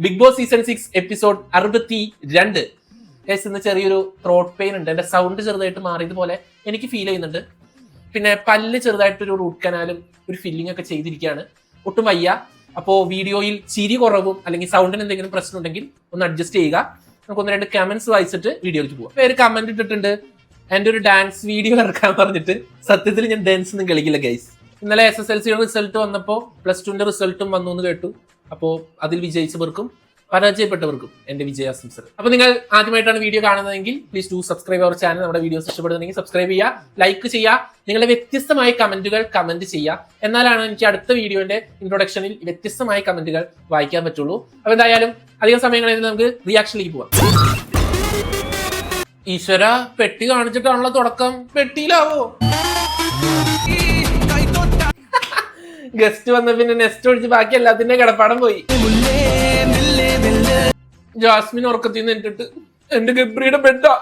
Big boss season 6 episode 62. ഇന്ന് ചെറിയൊരു throat pain ഉണ്ട്. എന്റെ സൗണ്ട് ചെറുതായിട്ട് മാറിയതുപോലെ എനിക്ക് ഫീൽ ചെയ്യുന്നുണ്ട്. പിന്നെ പല്ല് ചെറുതായിട്ടൊരു റൂട്ട് കനാലും ഒരു ഫില്ലിംഗ് ഒക്കെ ചെയ്തിരിക്കുകയാണ്. ഒട്ടും വയ്യ. അപ്പോൾ വീഡിയോയിൽ ചിരി കുറവും അല്ലെങ്കിൽ സൗണ്ടിന് എന്തെങ്കിലും പ്രശ്നം ഉണ്ടെങ്കിൽ ഒന്ന് അഡ്ജസ്റ്റ് ചെയ്യുക. നമുക്ക് 1-2 കമന്റ്സ് വായിച്ചിട്ട് വീഡിയോയിലേക്ക് പോകാം. പേര് കമന്റ് ഇട്ടിട്ടുണ്ട്, എൻ്റെ ഒരു ഡാൻസ് വീഡിയോ ഇറക്കാൻ പറഞ്ഞിട്ട്. സത്യത്തിൽ ഞാൻ ഡാൻസ് ഒന്നും കളിക്കില്ല ഗൈസ്. ഇന്നലെ SSLCയുടെ റിസൾട്ട് വന്നപ്പോൾ +2ന്റെ റിസൾട്ടും വന്നു എന്ന് കേട്ടു. അപ്പോൾ അതിൽ വിജയിച്ചവർക്കും പരാജയപ്പെട്ടവർക്കും എന്റെ വിജയാശംസകൾ. അപ്പോൾ നിങ്ങൾ ആദ്യമായിട്ടാണ് വീഡിയോ കാണുന്നതെങ്കിൽ please do subscribe our channel. നമ്മുടെ വീഡിയോസ് ഇഷ്ടപ്പെടുന്നുണ്ടെങ്കിൽ സബ്സ്ക്രൈബ് ചെയ്യുക, ലൈക്ക് ചെയ്യുക, നിങ്ങളുടെ വ്യത്യസ്തമായ കമന്റുകൾ കമന്റ് ചെയ്യുക. എന്നാലാണ് എനിക്ക് അടുത്ത വീഡിയോന്റെ ഇൻട്രൊഡക്ഷനിൽ വ്യത്യസ്തമായ കമന്റുകൾ വായിക്കാൻ പറ്റുള്ളൂ. അപ്പോൾ എന്തായാലും അധികം സമയങ്ങളിൽ നമുക്ക് റിയാക്ഷനിലേക്ക് പോവാം. ഈശ്വര, പെട്ടി കാണിച്ചിട്ടാണല്ലോ തുടക്കം. പെട്ടിയിലാവോ? ഗസ്റ്റ് വന്ന പിന്നെ നെസ്റ്റ് ഒഴിച്ച് ബാക്കി എല്ലാത്തിന്റെ കിടപ്പാടം പോയി. ജാസ്മിൻ ഉറക്കത്തിൽ നിന്ന് എന്നിട്ട് എന്റെ ഗബ്രിയുടെ ബെഡാ,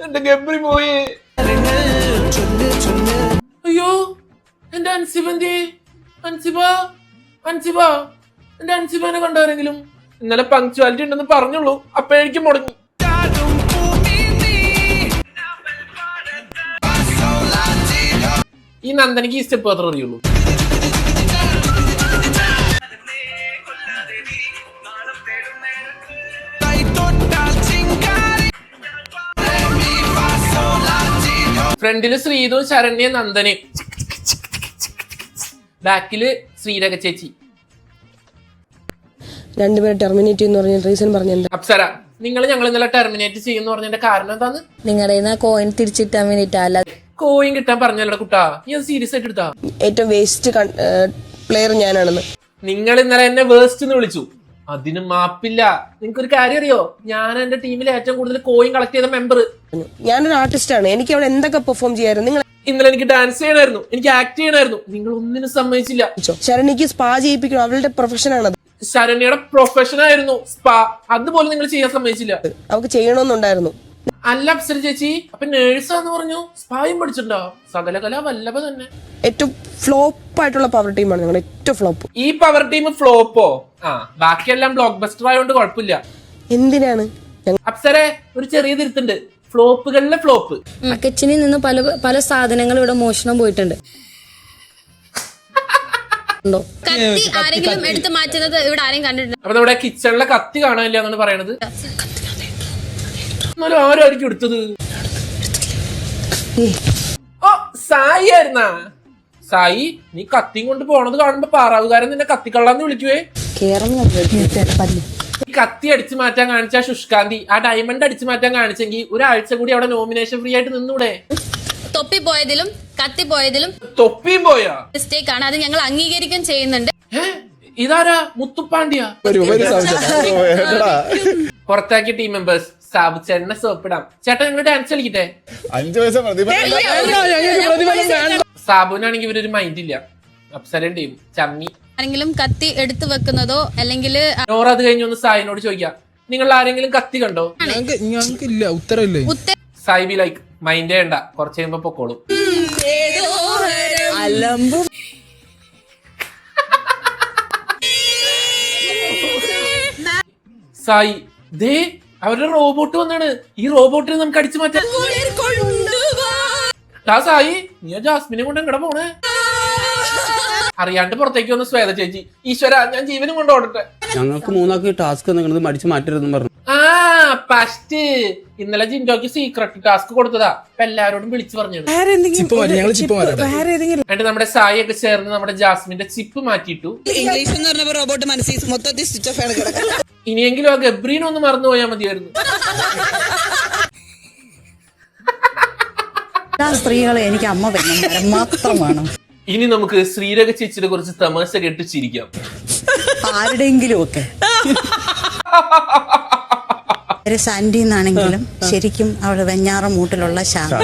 എന്റെ ഗബ്രി പോയി. അയ്യോ, എന്റെ അൻസിബന്റെ അൻസിബ എന്റെ അൻസിബനെ കണ്ടാരെങ്കിലും? ഇന്നലെ പങ്ക്ച്വാലിറ്റി ഉണ്ടെന്ന് പറഞ്ഞുള്ളൂ, അപ്പോഴേക്കും മുടങ്ങി. ഈ നന്ദനിക്ക് ഈ സ്റ്റെപ്പ് മാത്രമേ അറിയുള്ളൂ. ഫ്രണ്ടില് ശ്രീതു, ശരണ്യ, നന്ദന്, ബാക്കില് ശ്രീരക ചേച്ചി. രണ്ടുപേരെ ടെർമിനേറ്റ് എന്ന് പറഞ്ഞ റീസൺ പറഞ്ഞു. അപ്സര, നിങ്ങൾ ഇന്നലെ ടെർമിനേറ്റ് ചെയ്യുന്ന പറഞ്ഞതിന്റെ കാരണം എന്താണ്? നിങ്ങളുടെ കോയിൻ തിരിച്ചിട്ടാൻ വേണ്ടിട്ട്. അല്ല, കോയിൻ കിട്ടാൻ പറഞ്ഞല്ലോ കുട്ടാ, നീ അത് സീരിയസ് ആയിട്ട് എടുത്താ? ഏറ്റവും വേസ്റ്റ് പ്ലെയർ ഞാനാണെന്ന് നിങ്ങൾ ഇന്നലെ എന്നെ വേസ്റ്റ് എന്ന് വിളിച്ചു. അതിന് മാപ്പില്ല. നിങ്ങൾക്കൊരു കാര്യം അറിയോ? ഞാൻ എന്റെ ടീമിൽ ഏറ്റവും കൂടുതൽ കോയിൻ കളക്ട് ചെയ്ത മെമ്പർ. ഞാനൊരു ആർട്ടിസ്റ്റ് ആണ്. എനിക്ക് അവിടെ എന്തൊക്കെ പെർഫോം ചെയ്യായിരുന്നു. നിങ്ങൾ ഇന്നലെ എനിക്ക് ഡാൻസ് ചെയ്യണമായിരുന്നു, എനിക്ക് ആക്ട് ചെയ്യണമായിരുന്നു. നിങ്ങൾ ഒന്നിനും സമ്മതിച്ചില്ല. ശരണ്യക്ക് സ്പാ ചെയ്യിപ്പിക്കണം, അവളുടെ പ്രൊഫഷൻ ആണത്. ശരണ്യയുടെ പ്രൊഫഷൻ ആയിരുന്നു സ്പാ, അതുപോലെ നിങ്ങൾ ചെയ്യാൻ സമ്മതിച്ചില്ല. അവർക്ക് ചെയ്യണമെന്നുണ്ടായിരുന്നു. അല്ല അപ്സര ചേച്ചി, അപ്പൊ നേഴ്സാന്ന് പറഞ്ഞു, സ്പായും പഠിച്ചിട്ടുണ്ടോ? സകലകല വല്ലഭ തന്നെ. ഏറ്റവും ഫ്ലോപ്പ് ആയിട്ടുള്ള പവർ ടീമാണ് ഞങ്ങളുടെ ഏറ്റവും ഫ്ലോപ്പ്. ഈ പവർ ടീം ഫ്ലോപ്പോ? ബാക്കിയെല്ലാം ബ്ലോക്ക് ബസ്റ്റർ ആയതുകൊണ്ട് കുഴപ്പമില്ല. എന്തിനാണ്? അപ്സരെ, ഒരു ചെറിയ തിരുത്തുണ്ട്. ഫ്ലോപ്പുകളിലെ ഫ്ലോപ്പ്. കിച്ചണിൽ നിന്ന് പല സാധനങ്ങൾ ഇവിടെ മോഷണം പോയിട്ടുണ്ട്. കത്തി ആരെങ്കിലും എടുത്ത് മാറ്റുന്നത് ഇവിടെ ആരെയും കണ്ടിട്ടുണ്ട്. അപ്പൊ നമ്മുടെ കിച്ചണിലെ കത്തി കാണാനില്ല എന്നാണ് പറയണത്. എന്നാലും ആരായിരിക്കും എടുത്തത്? ഓ, സായി ആയിരുന്നാ? സായി, നീ കത്തിയും കൊണ്ട് പോണത് കാണുമ്പോ പാറാവുകാരൻ നിന്നെ കത്തിക്കള്ളാന്ന് വിളിക്കുവേ. ഈ കത്തി അടിച്ചു മാറ്റാൻ കാണിച്ച ശുഷ്കാന്തി, ആ ഡയമണ്ട് അടിച്ചു മാറ്റാൻ കാണിച്ചെങ്കിൽ ഒരാഴ്ച കൂടി അവിടെ നോമിനേഷൻ ഫ്രീ ആയിട്ട് നിന്നൂടെ? തൊപ്പി പോയതിലും കത്തി പോയതിലും തൊപ്പിയും പോയാ മിസ്റ്റേക്ക് ആണ്. അത് ഞങ്ങൾ അംഗീകരിക്കുകയും ചെയ്യുന്നുണ്ട്. ഇതാരാ? മുത്തുപ്പാണ്ടിയ? പുറത്താക്കിയ ടീം മെമ്പേഴ്സ്. സാബു ചേട്ടനെ സോപ്പിടാം. ചേട്ടൻ ഞങ്ങൾ ഡാൻസ് കളിക്കട്ടെ? 5 പൈസ സാബുവിനാണെങ്കിൽ ഇവരൊരു മൈൻഡ് ഇല്ല. അപ്സരൻ ടീം ചമ്മി. ആരെങ്കിലും കത്തി എടുത്തു വെക്കുന്നതോ അല്ലെങ്കിൽ നോറ അത് കഴിഞ്ഞ് ഒന്ന് സായിനോട് ചോദിക്കാം, നിങ്ങൾ ആരെങ്കിലും കത്തി കണ്ടോ? ഞങ്ങൾക്കില്ല, ഉത്തരവില്ലേ? സായി ബി ലൈക്ക്, മൈൻഡ് ചെയ്യണ്ട, കുറച്ച് കഴിയുമ്പോ പൊക്കോളും. സായി, ദേ അവരുടെ റോബോട്ട് വന്നാണ്. ഈ റോബോട്ടിനെ നമുക്ക് അടിച്ചു മാറ്റാം. സായി, നീ ജാസ്മിനെ കൊണ്ട് എങ്ങടെ പോണേ? അറിയാണ്ട് പുറത്തേക്ക് വന്ന് ശ്വേത ചേച്ചി, ഈശ്വര ഞാൻ ജീവനും കൊണ്ട് ഓടട്ടെ. ഞങ്ങൾക്ക് 3 ടാസ്ക് മടിച്ചു മാറ്റരുതെന്ന് പറഞ്ഞു. ഫസ്റ്റ് ഇന്നലെ ജിൻഡോക്ക് സീക്രട്ട് ടാസ്ക് കൊടുത്തതാ. അപ്പൊ എല്ലാരോടും വിളിച്ചു പറഞ്ഞത്. എന്നിട്ട് നമ്മുടെ സായി ഒക്കെ ചേർന്ന് നമ്മുടെ ജാസ്മിന്റെ ചിപ്പ് മാറ്റിയിട്ടു. ഇംഗ്ലീഷ് എന്ന് പറഞ്ഞപ്പോ റോബോട്ട് മനസ്സിൽ മൊത്തത്തിൽ സ്വിച്ച് ഓഫ് ആണ് കിടക്കുന്നത്. ഇനിയെങ്കിലും ആ ഗബ്രീനൊന്ന് മറന്നു പോയാൽ മതിയായിരുന്നു. സ്ത്രീകളെ എനിക്ക് അമ്മ മാത്രമാണ്. ഇനി നമുക്ക് ശ്രീരക ചേച്ചിയുടെ കുറച്ച് തമാശ കേട്ട് ചിരിക്കാം. ആരുടെയെങ്കിലും ഒക്കെ സാൻഡി എന്നാണെങ്കിലും ശരിക്കും അവള് വെഞ്ഞാറ മൂട്ടിലുള്ള ശാന്ത.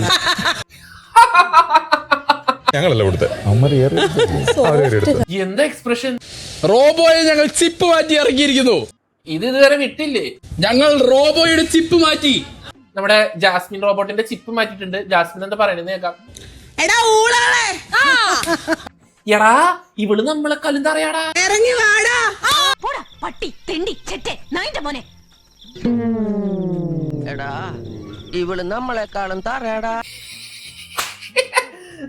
എന്താ എക്സ്പ്രഷൻ? റോബോയെ ഞങ്ങൾ ചിപ്പ് മാറ്റി ഇറക്കിയിരിക്കുന്നു. ഇത് ഇതുവരെ വിട്ടില്ലേ? ഞങ്ങൾ റോബോയുടെ ചിപ്പ് മാറ്റി. നമ്മുടെ ജാസ്മിൻ റോബോട്ടിന്റെ ചിപ്പ് മാറ്റിയിട്ടുണ്ട്. ജാസ്മിൻ എന്താ പറയുന്നത് കേൾക്കാം. എടാ ഇവള് നമ്മളെ കലുന്തറിയാടാ. ഇറങ്ങി വാടാ. പട്ടി തെണ്ടി ചെറ്റെ എടാ ഇവള് നമ്മളെക്കാളും തറയടാ.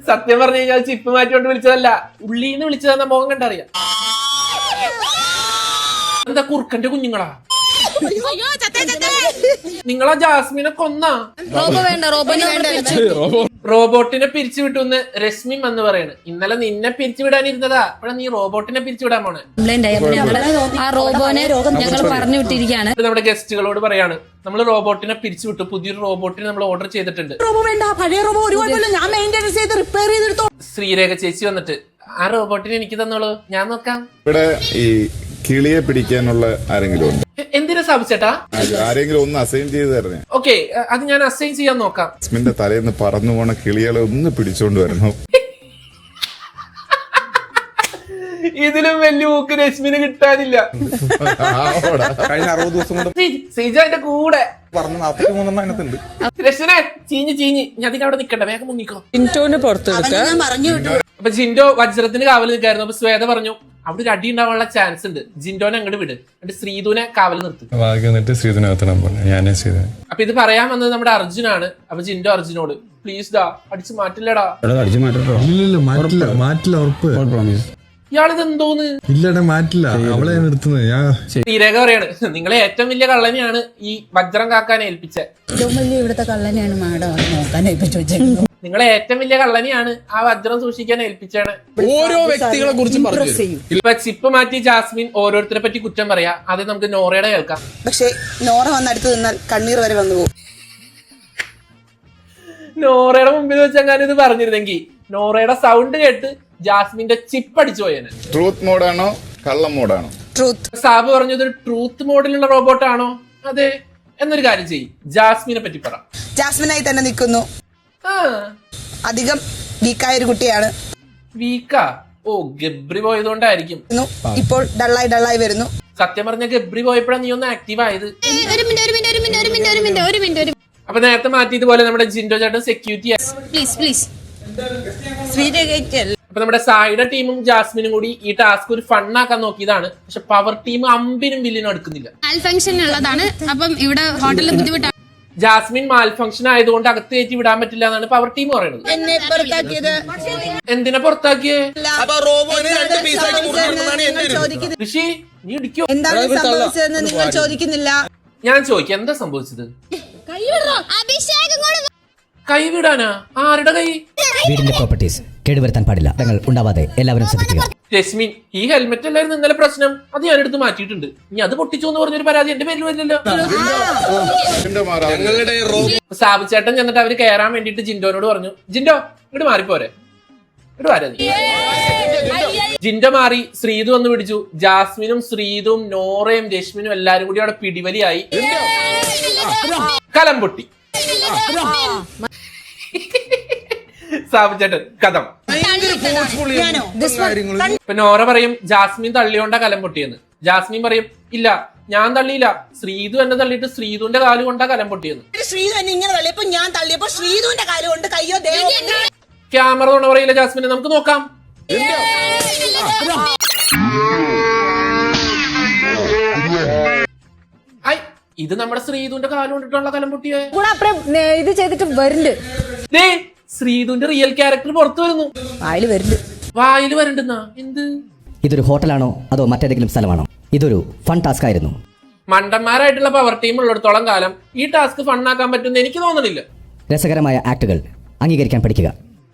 സത്യം പറഞ്ഞു കഴിഞ്ഞാൽ ചിപ്പ് മാറ്റിക്കൊണ്ട് വിളിച്ചതല്ല, ഉള്ളീന്ന് വിളിച്ചതെന്ന മുഖം കണ്ടറിയാം. എന്താ കുറുക്കന്റെ കുഞ്ഞുങ്ങളാ നിങ്ങളാ ജാസ്മിനെ കൊന്നാ? റോബോ വേണ്ട, റോബോട്ടിനെ പിരിച്ചു വിട്ടു എന്ന് രശ്മി എന്ന് പറയണ്. ഇന്നലെ നിന്നെ പിരിച്ചു വിടാനിരുന്നതാ, അപ്പോഴാ നീ റോബോട്ടിനെ പിരിച്ചു വിടാൻ പോണെ. ആ റോബോനെ ഞങ്ങൾ പറഞ്ഞു വിട്ടിരിക്കുകയാണ്. നമ്മുടെ ഗസ്റ്റുകളോട് പറയാണ്, നമ്മൾ റോബോട്ടിനെ പിരിച്ചു വിട്ടു, പുതിയൊരു റോബോട്ടിനെ നമ്മൾ ഓർഡർ ചെയ്തിട്ടുണ്ട്. റോബോ വേണ്ട, പഴയ റോബോ ഒരുപാട് ഞാൻ മെയിൻ്റെനൻസ് ചെയ്ത് റിപ്പയർ ചെയ്തെടുത്തോ. ശ്രീരേഖ ചേച്ചി വന്നിട്ട് ആ റോബോട്ടിനെ എനിക്ക് തന്നോളൂ, ഞാൻ നോക്കാം. ഇവിടെ ഈ കിളിയെ പിടിക്കാനുള്ള ആരെങ്കിലും ഉണ്ട്? എന്തിനാ സ്ഥാപിച്ചേട്ടാ? ആരെങ്കിലും ഒന്ന് അസൈൻ ചെയ്ത് തരണേ. ഓക്കെ, അത് ഞാൻ അസൈൻ ചെയ്യാൻ നോക്കാം. ജാസ്മിന്റെ തലേന്ന് പറന്നു പോണ കിളികളെ ഒന്ന് പിടിച്ചോണ്ട് വരണം. ഇതിലും വലിയ ഊക്ക് രശ്മിന് കിട്ടാനില്ല. കഴിഞ്ഞ 60 ദിവസം കൊണ്ട് ശ്രീജ എന്റെ കൂടെ പറഞ്ഞ 43 അതിനകത്തുണ്ട്. രശ്മിനെ ചീഞ്ഞ് ഞാൻ അതിന് അവിടെ നിക്കണ്ട, വേഗം മുങ്ങിക്കോ. ജിൻറ്റോനെ പുറത്തെടുക്കാം. ഞാൻ പറഞ്ഞു വിട്ടു. അപ്പൊ ജിൻഡോ വജ്രത്തിന് കാവൽ നിൽക്കായിരുന്നു. അപ്പൊ ശ്വേത പറഞ്ഞു അവിടെ ഒരു അടി ഉണ്ടാവാനുള്ള ചാൻസ് ഉണ്ട്, ജിൻഡോനെ അങ്ങോട്ട് വിട്, എന്നിട്ട് ശ്രീധുവിനെ കാവൽ നിർത്തും. അപ്പൊ ഇത് പറയാൻ വന്നത് നമ്മുടെ അർജുനാണ്. അപ്പൊ ജിൻഡോ അർജുനോട് പ്ലീസ് ഡാ അടിച്ചു മാറ്റില്ലടാ. അടിച്ചു മാറ്റില്ല, ഇയാളിത് എന്തോന്ന് ഇല്ലടാ മാറ്റില്ല, അവളെ നിർത്തുന്നത് ഞാൻ. ശ്രീരേഖ പറയാണ്, നിങ്ങളെ ഏറ്റവും വലിയ കള്ളനെയാണ് ഈ വജ്രം കാക്കാൻ ഏൽപ്പിച്ചത്. ഏറ്റവും വലിയ ഇവിടുത്തെ കള്ളനെയാണ് മാഡം നോക്കാൻ ഏൽപ്പിച്ചു വെച്ചേക്കുന്നത്. നിങ്ങളെ ഏറ്റവും വലിയ കള്ളനെയാണ് ആ വജ്രം സൂക്ഷിക്കാൻ ഏൽപ്പിച്ചാണ്. ഓരോ വ്യക്തികളെ കുറിച്ചും പറഞ്ഞു. ഇപ്പൊ ചിപ്പ് മാറ്റി ജാസ്മിൻ ഓരോരുത്തരെ പറ്റി കുറ്റം പറയാ. അത് നമുക്ക് നോറയുടെ കേൾക്കാം. പക്ഷെ നോറ വന്നടുത്ത് നിന്നാൽ കണ്ണീർ വരെ വന്നു പോകും. നോറയുടെ മുമ്പിൽ വെച്ചെങ്ങാനും ഇത് പറഞ്ഞിരുന്നെങ്കിൽ നോറയുടെ സൗണ്ട് കേട്ട് ജാസ്മിന്റെ ചിപ്പ് അടിച്ചു പോയേനെ. ട്രൂത്ത് മോഡാണോ കള്ളം മോഡാണോ? ട്രൂത്ത്. സാബ് പറഞ്ഞു ഇതൊരു ട്രൂത്ത് മോഡലുള്ള റോബോട്ടാണോ? അതെ, എന്നൊരു കാര്യം ചെയ്യും, ജാസ്മിനെ പറ്റി പറ. ജാസ്മിനായി തന്നെ നിൽക്കുന്നു. ആ അധികം വീക്കായ ഒരു കുട്ടിയാണ്. വീക്കാ? ഓ, ഗബ്രി പോയതുകൊണ്ടായിരിക്കും. ഇപ്പോൾ ഡള്ളായി വരുന്നു. സത്യം പറഞ്ഞ ഗബ്രി പോയപ്പോഴാണ് നീ ഒന്ന് ആക്റ്റീവ് ആയത്. ഒരു മിനിറ്റ്. അപ്പൊ നേരത്തെ മാറ്റിയതുപോലെ നമ്മുടെ ജിൻഡോ ചേട്ടൻ സെക്യൂരിറ്റി. പ്ലീസ്. അപ്പൊ നമ്മുടെ സായിയുടെ ടീമും ജാസ്മിനും കൂടി ഈ ടാസ്ക് ഒരു ഫണ്ണാക്കാൻ നോക്കിയതാണ്. പക്ഷെ പവർ ടീം അമ്പിനും വില്ലിനും എടുക്കുന്നില്ല. മാൽ ഫംഗ്ഷൻ ഉള്ളതാണ്. അപ്പം ഇവിടെ ഹോട്ടലിൽ ബുദ്ധിമുട്ടാണ്. ജാസ്മിൻ മാൽ ഫംഗ്ഷൻ ആയതുകൊണ്ട് അകത്ത് കയറ്റി വിടാൻ പറ്റില്ല എന്നാണ് പവർ ടീം പറയുന്നത്. എന്നെ പുറത്താക്കിയത് എന്തിനാ പുറത്താക്കിയേ? ചോദിക്കുന്നില്ല. ഋഷി നീ ഇടിക്കോ? എന്താണ് സംഭവിച്ചതെന്ന് നിങ്ങൾ ചോദിക്കുന്നില്ല. ഞാൻ ചോദിക്കാം, എന്താ സംഭവിച്ചത്? കൈവിടാനാ? ആരുടെ കൈ? വീടിന്റെ പ്രോപ്പർട്ടീസ് കേടുവരുത്താൻ പാടില്ല, തങ്ങൾ ഉണ്ടാവാതെ എല്ലാവരും ശ്രദ്ധിക്കുക. രശ്മിൻ, ഈ ഹെൽമെറ്റ് അല്ലായിരുന്നു ഇന്നലെ പ്രശ്നം, അത് ഞാൻ എടുത്ത് മാറ്റിയിട്ടുണ്ട്. ഇനി അത് പൊട്ടിച്ചു എന്ന് പറഞ്ഞൊരു പരാതി എന്റെ പേരിൽ വരില്ലല്ലോ. സാബു ചേട്ടൻ ചെന്നിട്ട് അവര് കയറാൻ വേണ്ടിട്ട് ജിൻഡോനോട് പറഞ്ഞു, ജിൻഡോ ഇങ്ങോട്ട് മാറിപ്പോരെ, ഇങ്ങോട്ട് വരാ നീ. ജിൻഡോ മാറി, ശ്രീതു വന്ന് പിടിച്ചു. ജാസ്മിനും ശ്രീതും നോറയും രശ്മിനും എല്ലാരും കൂടി അവിടെ പിടിവലിയായി. കലം പൊട്ടി. സാബു ചേട്ടൻ കഥം. ഇപ്പൊ നോറ പറയും ജാസ്മിൻ തള്ളിയോണ്ട കലം പൊട്ടിയെന്ന്. ജാസ്മിൻ പറയും ഇല്ല ഞാൻ തള്ളിയില്ല, ശ്രീതു എന്നെ തള്ളിയിട്ട് ശ്രീതുവിന്റെ കാല് കൊണ്ടാ കലം പൊട്ടിയെന്ന്. ശ്രീതു എന്നെ ഇങ്ങനെ തള്ളിയപ്പോ ഞാൻ തള്ളിയപ്പോ ശ്രീതുവിന്റെ കാല് കൊണ്ട് കയ്യോ ക്യാമറ തൊണ പറയില്ല ജാസ്മിനെ, നമുക്ക് നോക്കാം. ഇത് നമ്മുടെ ശ്രീതുവിന്റെ കാല് കൊണ്ടിട്ടുള്ള കലം പൊട്ടിയേ. ഇത് ചെയ്തിട്ട് വരുന്നുണ്ട്. ശ്രീതുവിന്റെ റിയൽ ക്യാരക്ടർ പുറത്തു വരുന്നു. വായിൽ വരണ്ടെന്നാ? എന്ത്? ഇതൊരു ഹോട്ടലാണോ അതോ മറ്റേതെങ്കിലും സ്ഥലമാണോ? ഇതൊരു ഫൺ ടാസ്ക് ആയിരുന്നു. മണ്ടന്മാരായിട്ടുള്ള പവർ ടീം ഉള്ളിടത്തോളം കാലം ഈ ടാസ്ക് ഫണ്ണാക്കാൻ പറ്റുമെന്ന് എനിക്ക് തോന്നുന്നില്ല. രസകരമായ ആക്ടുകൾ അംഗീകരിക്കാൻ പഠിക്കുക.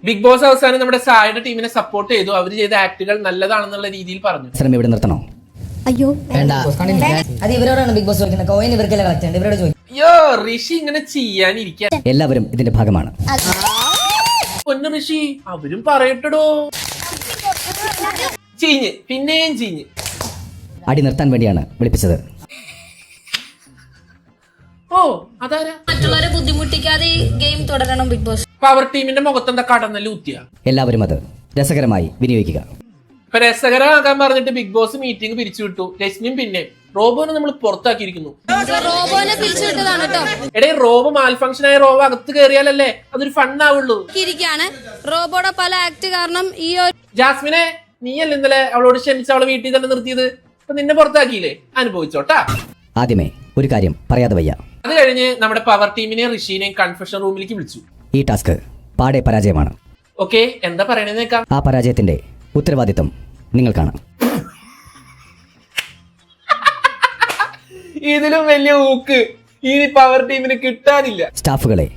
ബിഗ് ബോസ് അവസാനം നമ്മുടെ സായിയുടെ ടീമിനെ സപ്പോർട്ട് ചെയ്തു. അവർ ചെയ്ത ആക്ടുകൾ നല്ലതാണെന്നുള്ള രീതിയിൽ പറഞ്ഞു. ശ്രമം ഇവിടെ നിർത്തണോ? അയ്യോ അത് ഇവരോടാണ് ബിഗ് ബോസ് ചോദിക്കുന്നത്. കോയിൻ ഇവർക്കല്ലേ കളക്ട് ചെയ്യേണ്ടത്, ഇവരോട് ചോദിക്കും. അയ്യോ, ഋഷി ഇങ്ങനെ ചെയ്യാനിരിക്കാൻ. എല്ലാവരും ഇതിന്റെ ഭാഗമാണ്. പൊന്നു ഋഷി, അവരും പറയട്ടടോ. ചീഞ്ഞ്, പിന്നെയും ചീഞ്ഞ്. അടി നിർത്താൻ വേണ്ടിയാണ് വിളിപ്പിച്ചത്. ഓ, അതാരാ? മറ്റുള്ളവരെ ബുദ്ധിമുട്ടിക്കാതെ ഈ ഗെയിം തുടരണം ബിഗ് ബോസ്. പവർ ടീമിന്റെ മുഖത്തെന്താ കടന്നല്ല ഊത്തിയ? എല്ലാവരും അത് രസകരമായി വിനിയോഗിക്കുക. ഇപ്പൊ രസകരമാക്കാൻ പറഞ്ഞിട്ട് ബിഗ് ബോസ് മീറ്റിംഗ് പിരിച്ചുവിട്ടു. രശ്മിയും പിന്നെ റോബോനെ നമ്മൾ പുറത്താക്കിയിരിക്കുന്നു. റോബോനെ പിരിച്ചുവിട്ടതാണ് കേട്ടോ. എടേ, റോബോ മാൽ ഫംഗ്ഷൻ ആയ റോബോ അകത്ത് കയറിയാലല്ലേ അതൊരു ഫണ്ണാവുള്ളൂ. റോബോയുടെ പല ആക്ട് കാരണം ഈ ജാസ്മിനെ, നീയല്ലേ ഇന്നലെ അവളോട് ക്ഷമിച്ച് അവളെ വീട്ടിൽ തന്നെ നിർത്തിയത്? അപ്പൊ നിന്നെ പുറത്താക്കിയില്ലേ? അനുഭവിച്ചോട്ടാ. ആദ്യമേ ഒരു കാര്യം പറയാതെ വയ്യ. അത് കഴിഞ്ഞ് നമ്മുടെ പവർ ടീമിനെയും ഋഷിനെയും കൺഫെഷൻ റൂമിലേക്ക് വിളിച്ചു. ഈ ടാസ്ക് പാടെ പരാജയമാണ്. ഓക്കെ, എന്താ പറയണെന്ന് കേൾക്കാം. ആ പരാജയത്തിന്റെ ഉത്തരവാദിത്വം നിങ്ങൾക്കാണ്. ഇതിലും വലിയ ഊക്ക് ഈ പവർ ടീമിന് കിട്ടാനില്ല. സ്റ്റാഫുകളെ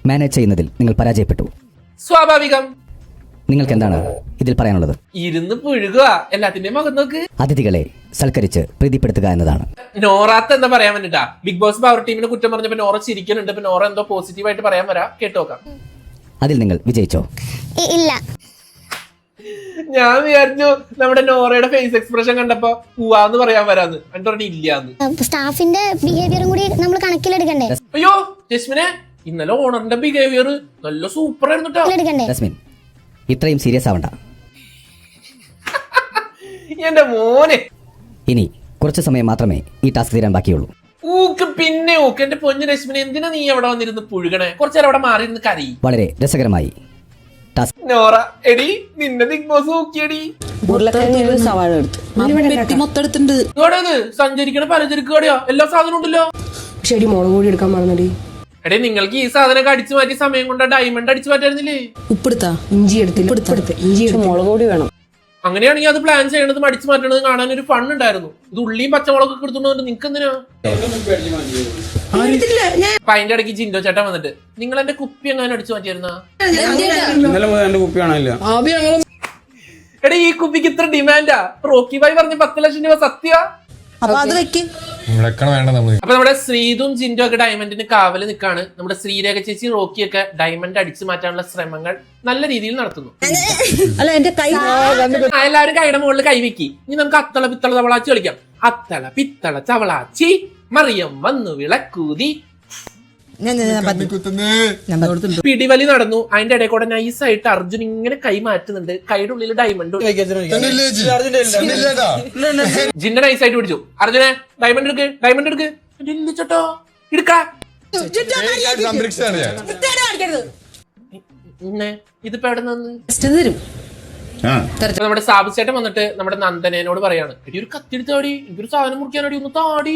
മാനേജ് ചെയ്യുന്നതിൽ നിങ്ങൾ പരാജയപ്പെട്ടു. സ്വാഭാവികം. നിങ്ങൾക്ക് എന്താണ് ഇതിൽ പറയാനുള്ളത്? ഇരുന്ന് പുഴുകുക, എല്ലാത്തിന്റെയും മുഖം നോക്ക്. അതിഥികളെ സൽക്കരിച്ച് പ്രീതിപ്പെടുത്തുക എന്നതാണ്. നോറാത്ത് എന്താ പറയാൻ വേണ്ടിട്ടാ? ബിഗ് ബോസ് പവർ ടീമിനെ കുറ്റം പറഞ്ഞപ്പോ നോറ ചിരിക്കുന്നുണ്ട്. ഇപ്പൊ നോറ എന്തോ പോസിറ്റീവായിട്ട് പറയാൻ വരാ, കേട്ടോക്കാം. അതിൽ നിങ്ങൾ വിജയിച്ചോ? ഇല്ല. ഞാൻ വിചാരിച്ചു നമ്മുടെ നോറയുടെ ഫേസ് എക്സ്പ്രഷൻ കണ്ടപ്പോ പൂവാന്ന് പറയാൻ വരാന്ന്, എന്നിട്ട് ഇല്ലാന്ന്. സ്റ്റാഫിന്റെ ബിഹേവിയറും കൂടി നമ്മൾ കണക്കിലെടുക്കണ്ടേ? അയ്യോ ജസ്മിനെ, ഇന്നലെ ഓണറിന്റെ ബിഹേവിയർ നല്ല സൂപ്പർ ആയിരുന്നു കേട്ടോ. ജസ്മിൻ, ഇത്രയും സീരിയസ് ആവണ്ട. എന്റെ മോനെ, ഇനി കുറച്ച് സമയം മാത്രമേ ഈ ടാസ്ക് തീരാൻ ബാക്കിയുള്ളൂ. ഊക്ക് പിന്നെ ഊക്ക്. എന്റെ പൊന്നു രശ്മിനെ, എന്തിനാ നീ അവിടെ വന്നിരുന്ന് പുഴുകണേ? കുറച്ചേരം അവിടെ മാറിയിരുന്ന് കരി. വളരെ രസകരമായി ടാസ്ക്. നോറ എടി, നിന്നെ ബിഗ് ബോസ് ഊക്കിയടി. സവാള എടുത്തു മൊത്തം എടുത്തിട്ടുണ്ട്. ഇതോടേത് സഞ്ചരിക്കണ പലചരക്ക് കടയോ? എല്ലാ സാധനവും ഉണ്ടല്ലോ. ശരി, മുളക് പൊടി എടുക്കാൻ മറന്നടി. എടേ, നിങ്ങൾക്ക് ഈ സാധനമൊക്കെ അടിച്ചു മാറ്റി സമയം കൊണ്ട് ഡയമണ്ട് അടിച്ചു മാറ്റായിരുന്നില്ലേ? ഉപ്പെടുത്താ ഇഞ്ചി എടുത്തില്ല, ഇഞ്ചി മുളക് പൊടി വേണം. അങ്ങനെയാണെങ്കിൽ അത് പ്ലാൻ ചെയ്യണതും അടിച്ചു മാറ്റണത് കാണാൻ ഒരു ഫൺ ഉണ്ടായിരുന്നു. ഇത് ഉള്ളിയും പച്ചമുളകൊക്കെ എടുത്തോണ്ട് നിങ്ങൾക്ക് എന്തിനാ? അപ്പൊ അതിന്റെ ഇടയ്ക്ക് ജിൻഡോ ചേട്ടൻ വന്നിട്ട് നിങ്ങൾ എന്റെ കുപ്പി എങ്ങനെ അടിച്ചു മാറ്റിയായിരുന്ന? എടേ, ഈ കുപ്പിക്ക് ഇത്ര ഡിമാൻഡാ? റോക്കി ബായ് പറഞ്ഞ 10 ലക്ഷം രൂപ സത്യ? അപ്പൊ അത് വെക്ക്. അപ്പൊ നമ്മുടെ ശ്രീതും ജിൻഡോ ഒക്കെ ഡയമണ്ടിന് കാവല് നിൽക്കാണ്. നമ്മുടെ ശ്രീരേഖ ചേച്ചി റോക്കിയൊക്കെ ഡയമണ്ട് അടിച്ചു മാറ്റാനുള്ള ശ്രമങ്ങൾ നല്ല രീതിയിൽ നടത്തുന്നു. അല്ല, എന്റെ കൈ എല്ലാവരും കൈയുടെ മുകളിൽ കൈവെക്കി. ഇനി നമുക്ക് അത്തള പിത്തള തവളാച്ചി കളിക്കാം. അത്തള പിത്തള ചവളാച്ചി മറിയം വന്നു വിളക്കൂതി. പിടിവലി നടന്നു. അതിന്റെ ഇടയിൽ കൂടെ നൈസായിട്ട് അർജുൻ ഇങ്ങനെ കൈ മാറ്റുന്നുണ്ട്. കൈയുടെ ഉള്ളിൽ ഡയമണ്ട്. ജിന്ന നൈസായിട്ട് പിടിച്ചു. അർജുനെ ഡയമണ്ട് എടുക്ക്, ഡയമണ്ട് എടുക്ക്. ചേട്ടോ എടുക്കാ. ഇതിപ്പോ എവിടെ നിന്ന്? നമ്മുടെ സാബുചേട്ടൻ വന്നിട്ട് നമ്മുടെ നന്ദനോട് പറയാണ്, എടി ഒരു കത്തിയെടുത്താടി, എനിക്കൊരു സാധനം മുറിക്കാനടി, ഒന്ന് താടി.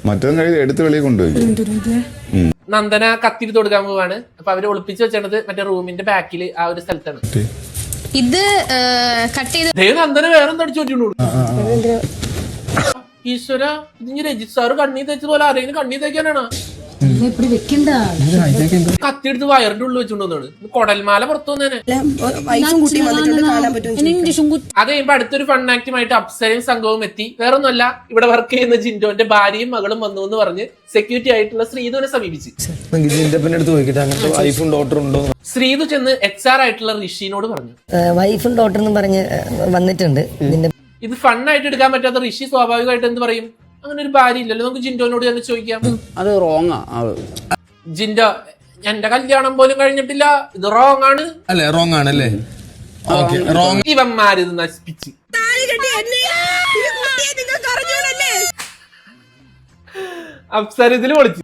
മറ്റൊന്നും കഴിയും, എടുത്ത് വെളിയിൽ കൊണ്ടുപോയി. നന്ദന കത്തിയെടുത്ത് കൊടുക്കാൻ പോവാണ്. അപ്പൊ അവര് ഒളിപ്പിച്ച് വെച്ചത് മറ്റേ റൂമിന്റെ ബാക്കിൽ ആ ഒരു സ്ഥലത്താണ്. ഇത് കട്ട് ചെയ്ത് നന്ദന വേറെന്താ അടിച്ചു വെച്ചിട്ടുണ്ടോ? ഈശ്വര, ഇതിന് രജിത് സാറ് കണ്ണീ തേച്ചതുപോലെ ആരെങ്കിലും കണ്ണീ തേക്കാനാണ്? കത്തിയെടുത്ത് വയറിന്റെ ഉള്ളിൽ വെച്ചോണ്ടാണ്. കൊടൽമാല പുറത്തു വന്നേനെ. അത് കഴിയുമ്പോ അടുത്തൊരു ഫൺ ആക്റ്റുമായിട്ട് അപ്സരയും സംഘവും എത്തി. വേറൊന്നുമല്ല, ഇവിടെ വർക്ക് ചെയ്യുന്ന ജിൻഡോന്റെ ഭാര്യയും മകളും വന്നു എന്ന് പറഞ്ഞ് സെക്യൂരിറ്റി ആയിട്ടുള്ള ശ്രീധുവിനെ സമീപിച്ചു. ശ്രീധു ചെന്ന് HR ആയിട്ടുള്ള ഋഷിനോട് പറഞ്ഞു, വൈഫും ഡോട്ടറും പറഞ്ഞ് വന്നിട്ടുണ്ട്. ഇത് ഫണ്ണായിട്ട് എടുക്കാൻ പറ്റാത്ത ഋഷി സ്വാഭാവികമായിട്ട് എന്ത് പറയും? അങ്ങനെ ഒരു ഭാര്യ ഇല്ലല്ലോ, നമുക്ക് ജിൻഡോനോട് തന്നെ ചോദിക്കാം. അത് റോങ്ങാ. ജിൻഡോ, എന്റെ കല്യാണം പോലും കഴിഞ്ഞിട്ടില്ല, ഇത് റോങ് ആണ്. അല്ലേ? റോങ് ആണല്ലേ? ഇവന്മാരിത് നശിപ്പിച്ച് അപ്സര ഇതിൽ പൊളിച്ചു.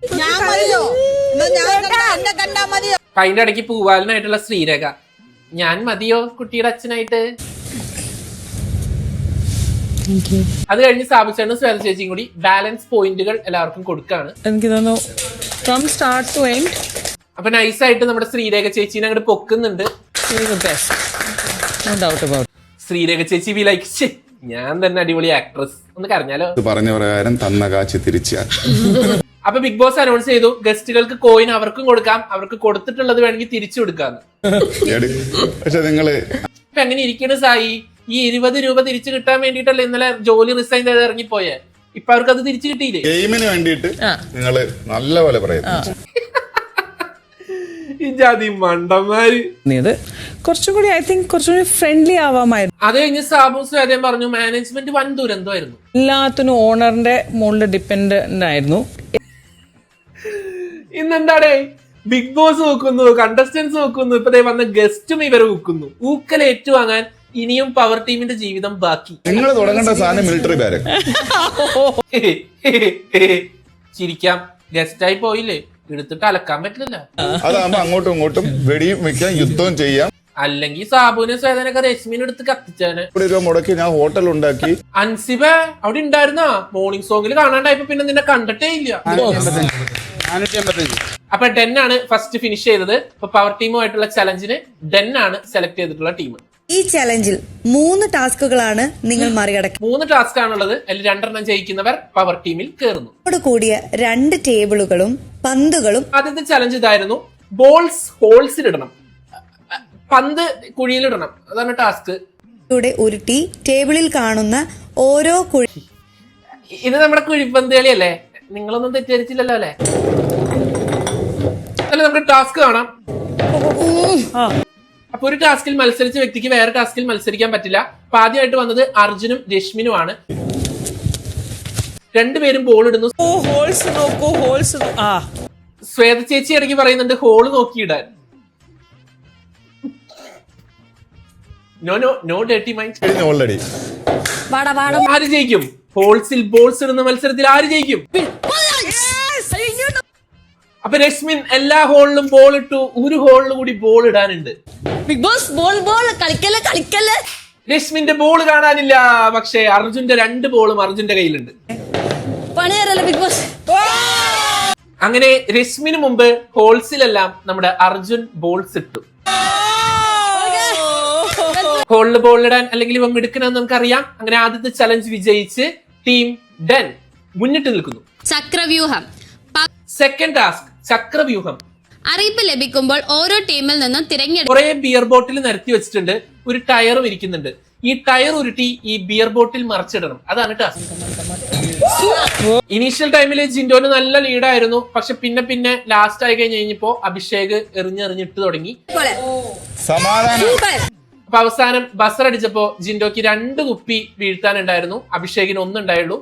അതിന്റെ ഇടയ്ക്ക് പൂവാലനായിട്ടുള്ള ശ്രീരേഖ, ഞാൻ മതിയോ കുട്ടിയുടെ അച്ഛനായിട്ട്? അത് കഴിഞ്ഞ് സാബുചേട്ടനും ശ്വേത ചേച്ചിയും കൂടി ബാലൻസ് പോയിന്റുകൾ എല്ലാവർക്കും കൊടുക്കാണ്. എനിക്ക് തോന്നുന്നു ഫ്രം സ്റ്റാർട്ട് ടു എൻഡ്. അപ്പൊ നൈസായിട്ട് നമ്മുടെ ശ്രീരേഖ ചേച്ചീനെ അങ്ങോട്ട് പൊക്കുന്നുണ്ട്. ശ്രീരേഖ ചേച്ചി ബി ലൈക്ക്, ഞാൻ തന്നെ അടിപൊളി ആക്ട്രസ്, ഒന്ന് കരഞ്ഞാലോ? പറഞ്ഞ പ്രകാരം തന്ന കാശ് തിരിച്ചാൽ. അപ്പൊ ബിഗ് ബോസ് അനൗൺസ് ചെയ്തു, ഗസ്റ്റുകൾക്ക് കോയിൻ അവർക്കും കൊടുക്കാം, അവർക്ക് കൊടുത്തിട്ടുള്ളത് വേണമെങ്കിൽ തിരിച്ചു കൊടുക്കാന്ന്. പക്ഷെ നിങ്ങള് ഇപ്പൊ എങ്ങനെ ഇരിക്കണ സായി? ഈ 20 രൂപ തിരിച്ചു കിട്ടാൻ വേണ്ടിട്ടല്ലേ ഇന്നലെ ജോലി റിസൈൻ ചെയ്ത് ഇറങ്ങിപ്പോയേ. ഇപ്പൊ അവർക്ക് അത് തിരിച്ചു കിട്ടിയില്ലേ? ഗെയിമിന് വേണ്ടിയിട്ട് നിങ്ങള് നല്ല പോലെ പറയുന്നു. ഈ ജാതി മണ്ടന്മാര്. കുറച്ചും കൂടി ഐ തിങ്ക് കുറച്ചുകൂടി ഫ്രണ്ട്ലി ആവാമായിരുന്നു. അത് കഴിഞ്ഞ് സാബു സ്വേദം പറഞ്ഞു, മാനേജ്മെന്റ് വൻ ദുരന്തമായിരുന്നു. എല്ലാത്തിനും ഓണറിന്റെ മുകളിൽ ഡിപ്പെൻഡന്റ് ആയിരുന്നു. ഇന്നെന്താടേ ബിഗ് ബോസ് നോക്കുന്നു, കണ്ടസ്റ്റൻസ് നോക്കുന്നു, ഇപ്പൊ വന്ന ഗസ്റ്റും ഇവരെ ഊക്കുന്നു. ഊക്കൽ ഏറ്റുവാങ്ങാൻ ഇനിയും പവർ ടീമിന്റെ ജീവിതം ബാക്കി. നിങ്ങൾ തുടങ്ങേണ്ട സാധനം മിലിറ്ററി ബാരക്. ചിരിക്കാം, ഗസ്റ്റായി പോയില്ലേ, എടുത്തിട്ട് അലക്കാൻ പറ്റില്ല. അതാകുമ്പോ അങ്ങോട്ടും ഇങ്ങോട്ടും വെടിയും വെക്കാം, യുദ്ധവും ചെയ്യാം. അല്ലെങ്കിൽ സാബുവിനെ സ്വേദനൊക്കെ രശ്മിനെ എടുത്ത് കത്തിച്ചാന്. രൂപ മുടക്കി ഞാൻ ഹോട്ടൽ ഉണ്ടാക്കി. അൻസിബ അവിടെ ഉണ്ടായിരുന്നാ? മോർണിംഗ് സോങ്ങിൽ കാണാണ്ടായപ്പോ പിന്നെ നിന്നെ കണ്ടിട്ടേ ഇല്ല. അപ്പൊ ഡെൻ ആണ് ഫസ്റ്റ് ഫിനിഷ് ചെയ്തത്. ഇപ്പൊ പവർ ടീമുമായിട്ടുള്ള ചലഞ്ചിന് ഡെൻ ആണ് സെലക്ട് ചെയ്തിട്ടുള്ള ടീം. ഈ ചലഞ്ചിൽ 3 ടാസ്കുകളാണ് നിങ്ങൾ മറികടക്കുന്നത്. 3 ടാസ്ക് ആണുള്ളത്. അതിൽ 2 ജയിക്കുന്നവർ പവർ ടീമിൽ കയറുന്നു. കൂടിയ 2 ടേബിളുകളും പന്തുകളും. ആദ്യത്തെ ചലഞ്ച് ഇതായിരുന്നു, ബോൾസ് ഹോൾസിലിടണം, പന്ത് കുഴിയിലിടണം. അതാണ് ടാസ്ക്. ഉരുട്ടി ടേബിളിൽ കാണുന്ന ഓരോ കുഴി. ഇത് നമ്മുടെ കുഴിപ്പന്ത് കളിയല്ലേ? നിങ്ങളൊന്നും തെറ്റിദ്ധരിച്ചില്ലല്ലോ അല്ലെ? അല്ല, നമുക്ക് ടാസ്ക് കാണാം. അപ്പൊ ഒരു ടാസ്കിൽ മത്സരിച്ച വ്യക്തിക്ക് വേറെ ടാസ്കിൽ മത്സരിക്കാൻ പറ്റില്ല. അപ്പൊ ആദ്യമായിട്ട് വന്നത് അർജുനും രശ്മിനുമാണ്. രണ്ടുപേരും ബോൾ ഇടുന്നു. ശ്വേത ചേച്ചി ഇടയ്ക്ക് പറയുന്നുണ്ട് ഹോള് നോക്കിയിടാൻ. No no no dirty mind. Already ആര് ജയിക്കും? ഹോൾസിൽ ബോൾസ് ഇടുന്ന മത്സരത്തിൽ ആര് ജയിക്കും? അപ്പൊ രശ്മിൻ എല്ലാ ഹോളിലും ബോൾ ഇട്ടു. ഒരു ഹോളിൽ കൂടി ബോൾ ഇടാനുണ്ട്. ബിഗ് ബോസ് ബോൾ കളിക്കല്ലേ. രശ്മിന്റെ ബോൾ കാണാനില്ല. പക്ഷേ അർജുന്റെ 2 ബോളും അർജുന്റെ കയ്യിലുണ്ട്. പണിയാരല്ലേ ബിഗ് ബോസ്. അങ്ങനെ രശ്മിന് മുമ്പ് ഹോൾസിലെല്ലാം നമ്മുടെ അർജുൻ ബോൾസ് ഇട്ടു. ഹോളിൽ ബോൾ ഇടാൻ അല്ലെങ്കിൽ ഇവ എടുക്കണമെന്ന് നമുക്കറിയാം. അങ്ങനെ ആദ്യത്തെ ചലഞ്ച് വിജയിച്ച് ടീം ഡെൻ മുന്നിട്ട് നിൽക്കുന്നു. ചക്രവ്യൂഹം. സെക്കൻഡ് ടാസ്ക് ചക്രവ്യൂഹം. അറിയിപ്പ് ലഭിക്കുമ്പോൾ ഓരോ ടീമിൽ നിന്നും തിരഞ്ഞെടുക്കും. കുറെ ബിയർ ബോട്ടിൽ നിരത്തി വെച്ചിട്ടുണ്ട്. ഒരു ടയറും ഇരിക്കുന്നുണ്ട്. ഈ ടയർ ഉരുട്ടി ഈ ബിയർ ബോട്ടിൽ മറിച്ചിടണം. അതാണ് ടാസ്ക്. ഇനീഷ്യൽ ടൈമില് ജിൻഡോന് നല്ല ലീഡായിരുന്നു. പക്ഷെ പിന്നെ ലാസ്റ്റ് ആയി കഴിഞ്ഞപ്പോ അഭിഷേക് എറിഞ്ഞിട്ട് തുടങ്ങി. അപ്പൊ അവസാനം ബസർ അടിച്ചപ്പോ ജിൻഡോക്ക് 2 കുപ്പി വീഴ്ത്താനുണ്ടായിരുന്നു. അഭിഷേകിന് 1 ഉണ്ടായുള്ളൂ.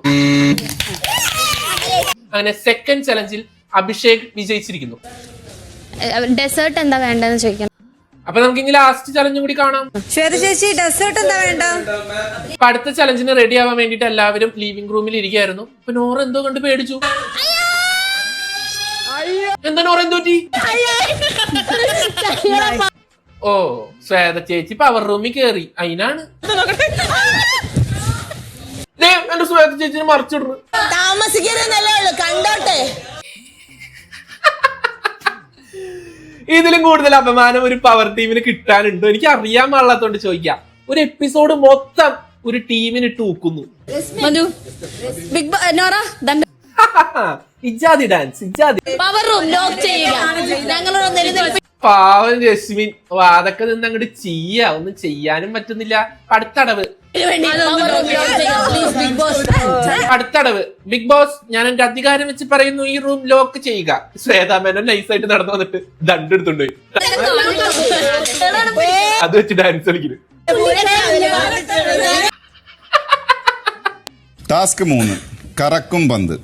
അങ്ങനെ സെക്കൻഡ് ചലഞ്ചിൽ അഭിഷേക് വിജയിച്ചിരിക്കുന്നു. ഡെസേർട്ട് എന്താ വേണ്ടെന്ന് ചോദിക്കണം. അപ്പൊ നമുക്ക് ഇനി ലാസ്റ്റ് ചലഞ്ചും കൂടി കാണാം. ശ്വേത ചേച്ചി ഡെസേർട്ട് എന്താ വേണ്ട? അപ്പൊ അടുത്ത ചലഞ്ചിന് റെഡി ആവാൻ വേണ്ടിട്ട് എല്ലാവരും ലിവിംഗ് റൂമിൽ ഇരിക്കുകയായിരുന്നു. അപ്പൊ നോറ എന്തോ കണ്ട് പേടിച്ചു. എന്താ നോറ എന്തോ പറ്റി? ഓ, ശ്വേത ചേച്ചി പവർ റൂമിൽ കേറി. അതിനാണ് എന്റെ ശ്വേത ചേച്ചിനെ മറിച്ചിടുന്നു. കണ്ടോട്ടെ. ഇതിലും കൂടുതൽ അപമാനം ഒരു പവർ ടീമിന് കിട്ടാനുണ്ടോ? എനിക്ക് അറിയാൻ പാടില്ലാത്തോണ്ട് ചോദിക്കാം. ഒരു എപ്പിസോഡ് മൊത്തം ഒരു ടീമിന് തൂക്കുന്നു. ബിഗ് നോറ ഇജാതി ഡാൻസ്, ഇജാതി പവർ റൂം ലോക്ക് ചെയ്യുക. പാവൻ രശ്മിൻ അതൊക്കെ നിന്ന് അങ്ങോട്ട് ഒന്നും ചെയ്യാനും പറ്റുന്നില്ല. അടുത്തടവ് ബിഗ് ബോസ്, ഞാൻ എന്റെ അധികാരം വെച്ച് പറയുന്നു, ഈ റൂം ലോക്ക് ചെയ്യുക. ശ്വേതാമേനോ നൈസായിട്ട് നടന്നു വന്നിട്ട് ദണ്ടെടുത്തുണ്ട് അത് വെച്ച് ഡാൻസ് കളിക്കുന്നു. ടാസ്ക് 3 കറക്കും പന്ത്.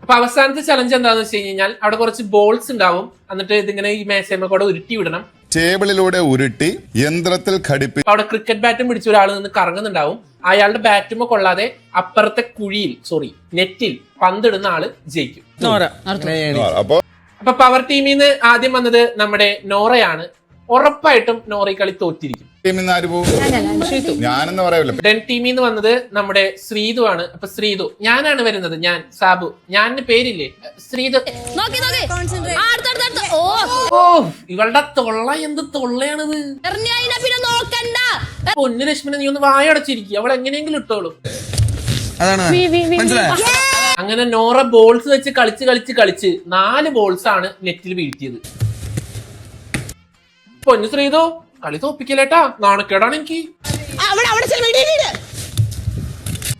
അപ്പൊ അവസാനത്തെ ചലഞ്ച് എന്താന്ന് വെച്ച് കഴിഞ്ഞാൽ അവിടെ കുറച്ച് ബോൾസ് ഉണ്ടാവും. എന്നിട്ട് ഇതിങ്ങനെ ഈ മേശമ കൂടെ ഉരുട്ടി വിടണം. ടേബിളിലൂടെ ഉരുട്ടി യന്ത്രത്തിൽ ഘടിപ്പി. അവിടെ ക്രിക്കറ്റ് ബാറ്റും പിടിച്ച ഒരാൾ നിന്ന് കറങ്ങുന്നുണ്ടാവും. അയാളുടെ ബാറ്റുമോ കൊള്ളാതെ അപ്പുറത്തെ കുഴിയിൽ നെറ്റിൽ പന്തിടുന്ന ആള് ജയിക്കും. അപ്പൊ പവർ ടീമിൽ നിന്ന് ആദ്യം വന്നത് നമ്മുടെ നോറയാണ്. ഉറപ്പായിട്ടും നോറ കളി തോറ്റിരിക്കും. ഞാനെന്ന് പറയല്ലോ. ഡെൻ ടീമിൽ നിന്ന് വന്നത് നമ്മുടെ ശ്രീതു ആണ്. അപ്പൊ ശ്രീതു, ഞാനാണ് വരുന്നത്. ഞാൻ സാബു, ഞാൻ പേരില്ലേ ശ്രീതു. ഓ, ഇവളുടെ തൊള്ള എന്ത് തൊള്ളയാണിത്. പൊന്നു രശ്മിനെ നീ ഒന്ന് വായടച്ചിരിക്കും. അവൾ എങ്ങനെയെങ്കിലും ഇട്ടോളും. അങ്ങനെ നോറ ബോൾസ് വെച്ച് കളിച്ച് 4 ബോൾസ് ആണ് നെറ്റിൽ വീഴ്ത്തിയത്. പൊന്നു ശ്രീതു, കളി തോപ്പിക്കലേട്ടാ, നാണക്കേടാണ് എനിക്ക്.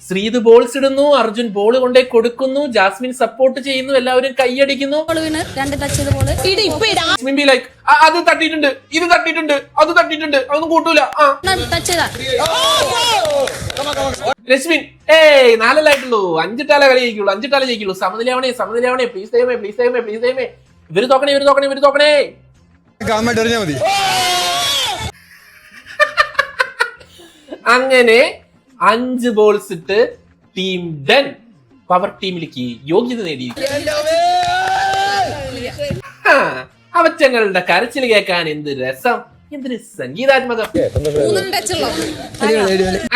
ശ്രീതു ബോൾസ് ഇടുന്നു, അർജുൻ ബോൾ കൊണ്ടേ കൊടുക്കുന്നു, ജാസ്മിൻ സപ്പോർട്ട് ചെയ്യുന്നു, എല്ലാവരും കൈയടിക്കുന്നു. അത് തട്ടിയിട്ടുണ്ട്, ഇത് തട്ടിയിട്ടുണ്ട്, അത് തട്ടിയിട്ടുണ്ട്, അതൊന്നും കൂട്ടൂല. രശ്മിൻ, 4 ആയിട്ടുള്ളൂ. 5 ടാല കളി ജയിക്കുള്ളൂ. സമനിലയാവണേ. പ്ലീസ് ദൈവമേ. ഇവര് തോക്കണേ. അങ്ങനെ 5 ബോൾസ് ഇട്ട് ടീം ഡെൻ പവർ ടീമിലേക്ക് യോഗ്യത നേടിയിരിക്കുന്നു. അവറ്റങ്ങളുടെ കരച്ചിൽ കേൾക്കാൻ എന്ത് രസം. എന്തൊരു സംഗീതാത്മകം.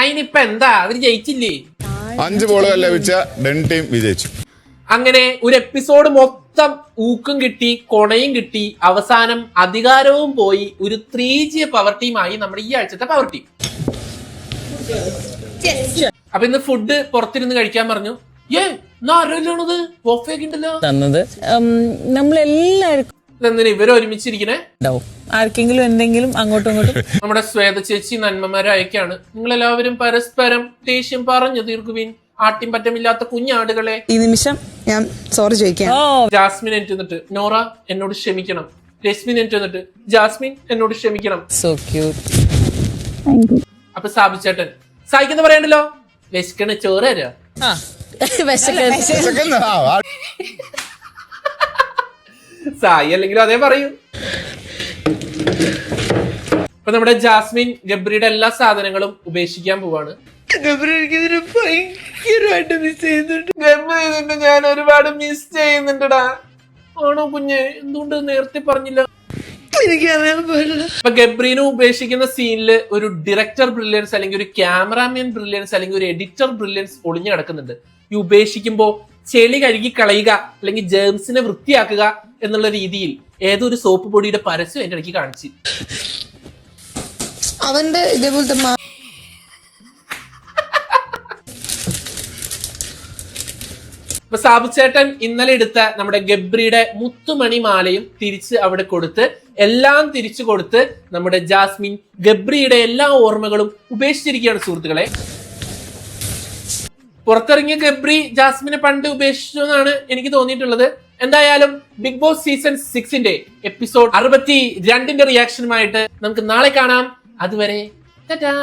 അതിനിപ്പ എന്താ, അവര് ജയിച്ചില്ലേ? 5 ബോളുകൾ ലഭിച്ച ഡെൻ ടീം വിജയിച്ചു. അങ്ങനെ ഒരു എപ്പിസോഡ് മൊത്തം ഊക്കും കിട്ടി, കൊണയും കിട്ടി, അവസാനം അധികാരവും പോയി. ഒരു 3G പവർ ടീമായി നമ്മുടെ ഈ ആഴ്ചത്തെ പവർ ടീം. അപ്പൊ ഇന്ന് ഫുഡ് പുറത്തിരുന്ന് കഴിക്കാൻ പറഞ്ഞു. ആരോഗ്യമാണത് ഓഫേക്ക് ഉണ്ടല്ലോ തന്നത് നമ്മളെല്ലാവർക്കും ഇതെന്തിനാ ഇവര് ഒരുമിച്ചിരിക്കണേ? ആർക്കെങ്കിലും എന്തെങ്കിലും അങ്ങോട്ടും ഇങ്ങോട്ടും. നമ്മുടെ ശ്വേത ചേച്ചി നന്മമാരയക്കാണ്. നിങ്ങളെല്ലാവരും പരസ്പരം ദേഷ്യം പറഞ്ഞു തീർക്കുവിൻ, ആട്ടിൻപറ്റമില്ലാത്ത കുഞ്ഞാടുകളെ. ഈ നിമിഷം ഞാൻ സോറി ചോദിക്കാം. ജാസ്മിൻ എനിക്ക് എന്നിട്ട് നോറ എന്നോട് ക്ഷമിക്കണം. രശ്മിൻ എനിക്ക് എന്നിട്ട് ജാസ്മിൻ എന്നോട് ക്ഷമിക്കണം. So cute. അപ്പൊ സാബിച്ചേട്ടൻ സായിക്കെന്ന് പറയണ്ടല്ലോ, വിശക്കണ ചോറ് തരാ. സായി അല്ലെങ്കിലും അതേ പറയൂ. അപ്പൊ നമ്മുടെ ജാസ്മിൻ ഗബ്രിയുടെ എല്ലാ സാധനങ്ങളും ഉപേക്ഷിക്കാൻ പോവാണ്. ഭയങ്കരമായിട്ട് മിസ് ചെയ്യുന്നുണ്ട്. ഗബ്രി ഞാൻ ഒരുപാട് മിസ് ചെയ്യുന്നുണ്ടടാ. ആണോ കുഞ്ഞ്? എന്തുകൊണ്ട് നേരത്തെ പറഞ്ഞില്ല? അപ്പൊ ഗബ്രീനെ ഉപേക്ഷിക്കുന്ന സീനില് ഒരു ഡയറക്ടർ ബ്രില്യൻസ് അല്ലെങ്കിൽ ഒരു ക്യാമറാമാൻ ബ്രില്യൻസ് അല്ലെങ്കിൽ ഒരു എഡിറ്റർ ബ്രില്യൻസ് ഒളിഞ്ഞു കിടക്കുന്നുണ്ട്. ഈ ഉപേക്ഷിക്കുമ്പോ ചെളി കഴുകി കളയുക അല്ലെങ്കിൽ ജേംസിനെ വൃത്തിയാക്കുക എന്നുള്ള രീതിയിൽ ഏതൊരു സോപ്പ് പൊടിയുടെ പരസ്യം എന്റെ ഇടയ്ക്ക് കാണിച്ചു. അവന്റെ ഇതേപോലത്തെ അപ്പൊ സാബുച്ചേട്ടൻ ഇന്നലെ എടുത്ത നമ്മുടെ ഗബ്രിയുടെ മുത്തുമണി മാലയും തിരിച്ച് അവിടെ കൊടുത്ത് എല്ലാം തിരിച്ചു കൊടുത്ത് നമ്മുടെ ജാസ്മിൻ ഗബ്രിയുടെ എല്ലാ ഓർമ്മകളും ഉപേക്ഷിച്ചിരിക്കുകയാണ് സുഹൃത്തുക്കളെ. പുറത്തിറങ്ങിയ ഗബ്രി ജാസ്മിനെ പണ്ട് ഉപേക്ഷിച്ചു എന്നാണ് എനിക്ക് തോന്നിയിട്ടുള്ളത്. എന്തായാലും ബിഗ് ബോസ് സീസൺ 6 എപ്പിസോഡ് 62 റിയാക്ഷനുമായിട്ട് നമുക്ക് നാളെ കാണാം. അതുവരെ ടാറ്റാ.